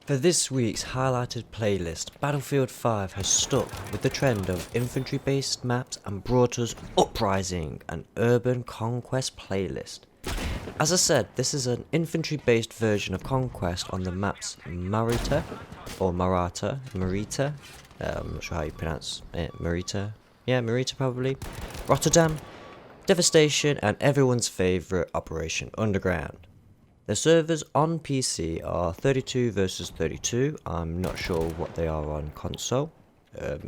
For this week's highlighted playlist, Battlefield 5 has stuck with the trend of infantry-based maps and brought us Uprising, an urban conquest playlist. As I said, this is an infantry-based version of Conquest on the maps Marita, or Marita, I'm not sure how you pronounce it, Marita, yeah, Marita probably, Rotterdam, Devastation, and everyone's favourite Operation Underground. The servers on PC are 32 versus 32. I'm not sure what they are on console.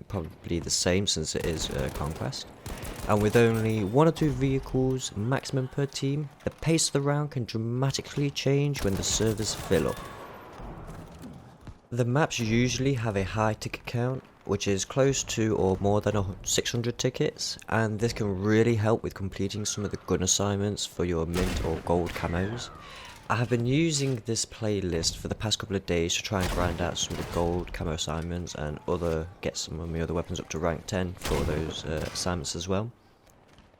Probably the same since it is Conquest. And with only 1 or 2 vehicles maximum per team, the pace of the round can dramatically change when the servers fill up. The maps usually have a high ticket count, which is close to or more than 600 tickets, and this can really help with completing some of the gun assignments for your mint or gold camos. I have been using this playlist for the past couple of days to try and grind out some of the gold camo assignments and get some of my other weapons up to rank 10 for those assignments as well.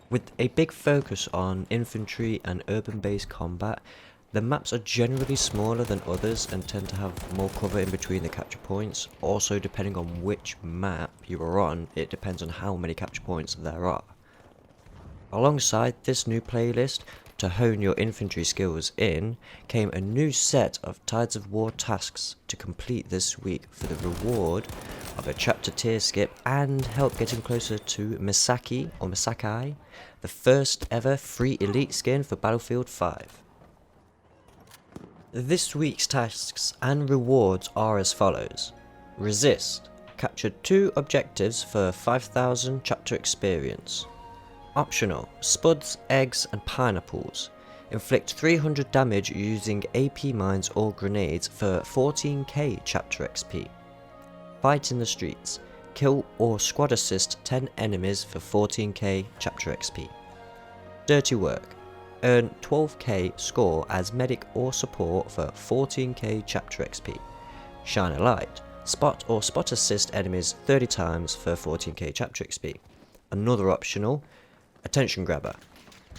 With a big focus on infantry and urban based combat, the maps are generally smaller than others and tend to have more cover in between the capture points. Also, depending on which map you are on, it depends on how many capture points there are. Alongside this new playlist, to hone your infantry skills in, came a new set of Tides of War tasks to complete this week for the reward of a chapter tier skip and help getting closer to Misaki, the first ever free elite skin for Battlefield 5. This week's tasks and rewards are as follows. Resist. Capture 2 objectives for 5,000 chapter experience. Optional, spuds, eggs and pineapples. Inflict 300 damage using AP mines or grenades for 14k chapter XP. Fight in the streets. Kill or squad assist 10 enemies for 14k chapter XP. Dirty work. Earn 12k score as medic or support for 14k chapter XP. Shine a light. Spot or spot assist enemies 30 times for 14k chapter XP. Another optional, attention grabber.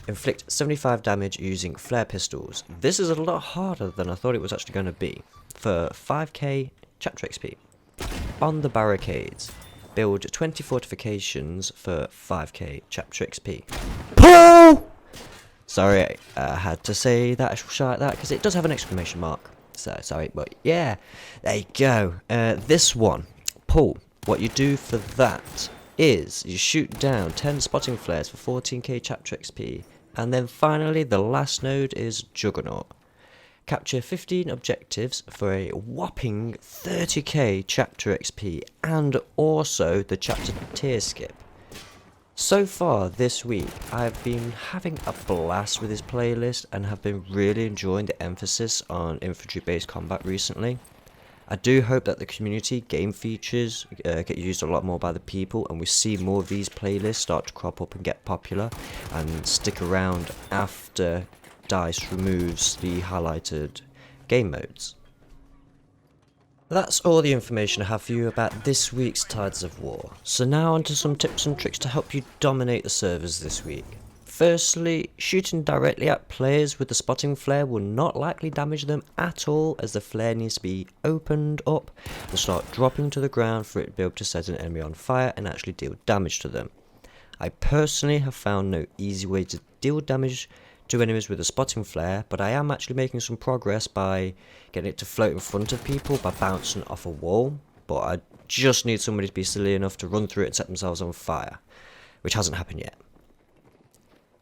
Inflict 75 damage using flare pistols. This is a lot harder than I thought it was actually going to be, for 5k chapter XP. On the barricades. Build 20 fortifications for 5k chapter XP. Pull! Sorry, I had to say that like that because it does have an exclamation mark. So sorry, but yeah, there you go. This one, pull. What you do for that is you shoot down 10 spotting flares for 14k chapter XP, and then finally the last node is Juggernaut. Capture 15 objectives for a whopping 30k chapter XP and also the chapter tier skip. So far this week I've been having a blast with this playlist and have been really enjoying the emphasis on infantry based combat recently. I do hope that the community game features get used a lot more by the people and we see more of these playlists start to crop up and get popular and stick around after DICE removes the highlighted game modes. That's all the information I have for you about this week's Tides of War. So now on to some tips and tricks to help you dominate the servers this week. Firstly, shooting directly at players with the spotting flare will not likely damage them at all, as the flare needs to be opened up and start dropping to the ground for it to be able to set an enemy on fire and actually deal damage to them. I personally have found no easy way to deal damage to enemies with a spotting flare, but I am actually making some progress by getting it to float in front of people by bouncing off a wall, but I just need somebody to be silly enough to run through it and set themselves on fire, which hasn't happened yet.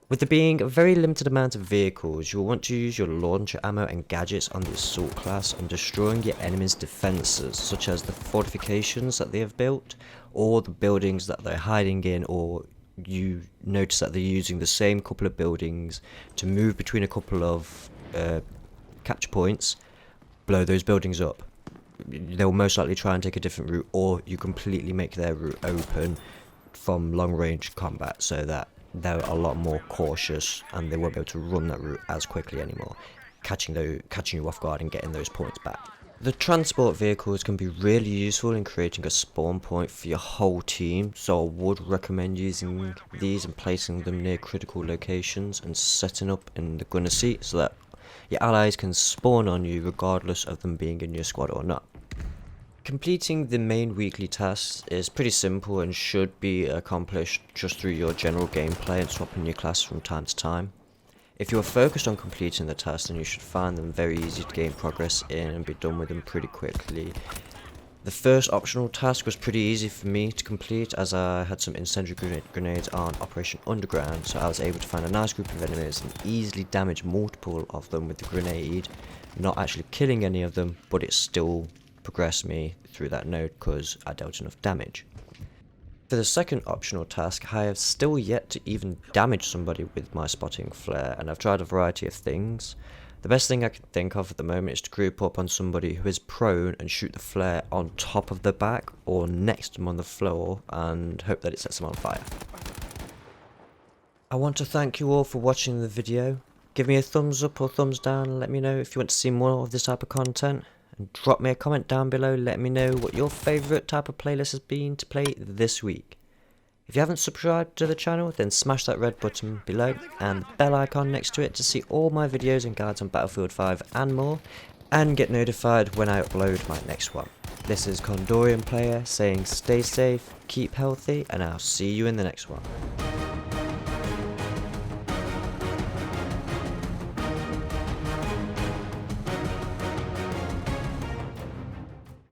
With there being a very limited amount of vehicles, you'll want to use your launcher ammo and gadgets on the assault class on destroying your enemy's defences, such as the fortifications that they have built, or the buildings that they're hiding in, or you notice that they're using the same couple of buildings to move between a couple of capture points. Blow those buildings up. They'll most likely try and take a different route, or you completely make their route open from long range combat so that they're a lot more cautious and they won't be able to run that route as quickly anymore, catching you off guard and getting those points back. The transport vehicles can be really useful in creating a spawn point for your whole team, so I would recommend using these and placing them near critical locations and setting up in the gunner seat so that your allies can spawn on you regardless of them being in your squad or not. Completing the main weekly tasks is pretty simple and should be accomplished just through your general gameplay and swapping your class from time to time. If you are focused on completing the tasks, then you should find them very easy to gain progress in and be done with them pretty quickly. The first optional task was pretty easy for me to complete as I had some incendiary grenades on Operation Underground, so I was able to find a nice group of enemies and easily damage multiple of them with the grenade, not actually killing any of them, but it still progressed me through that node because I dealt enough damage. For the second optional task, I have still yet to even damage somebody with my spotting flare, and I've tried a variety of things. The best thing I can think of at the moment is to group up on somebody who is prone and shoot the flare on top of their back or next to them on the floor and hope that it sets them on fire. I want to thank you all for watching the video. Give me a thumbs up or thumbs down and let me know if you want to see more of this type of content. And drop me a comment down below, let me know what your favourite type of playlist has been to play this week. If you haven't subscribed to the channel, then smash that red button below and the bell icon next to it to see all my videos and guides on Battlefield 5 and more, and get notified when I upload my next one. This is Condorian Player saying stay safe, keep healthy, and I'll see you in the next one.